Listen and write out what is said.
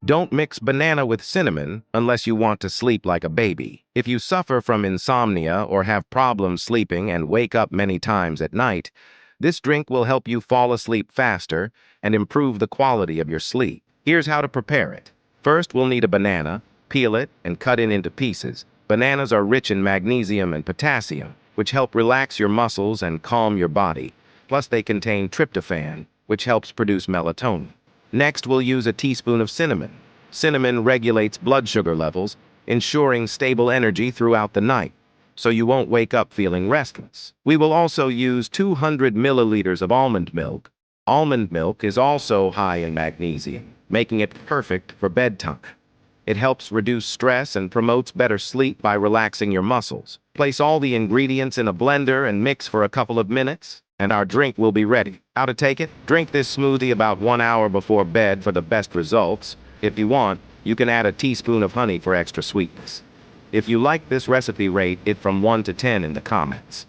Don't mix banana with cinnamon unless you want to sleep like a baby. If you suffer from insomnia or have problems sleeping and wake up many times at night, this drink will help you fall asleep faster and improve the quality of your sleep. Here's how to prepare it. First, we'll need a banana, peel it, and cut it into pieces. Bananas are rich in magnesium and potassium, which help relax your muscles and calm your body. Plus, they contain tryptophan, which helps produce melatonin. Next, we'll use a teaspoon of cinnamon. Cinnamon regulates blood sugar levels, ensuring stable energy throughout the night, so you won't wake up feeling restless. We will also use 200 milliliters of almond milk. Almond milk is also high in magnesium, making it perfect for bedtime. It helps reduce stress and promotes better sleep by relaxing your muscles. Place all the ingredients in a blender and mix for a couple of minutes, and our drink will be ready. How to take it? Drink this smoothie about 1 hour before bed for the best results. If you want, you can add a teaspoon of honey for extra sweetness. If you like this recipe, rate it from 1 to 10 in the comments.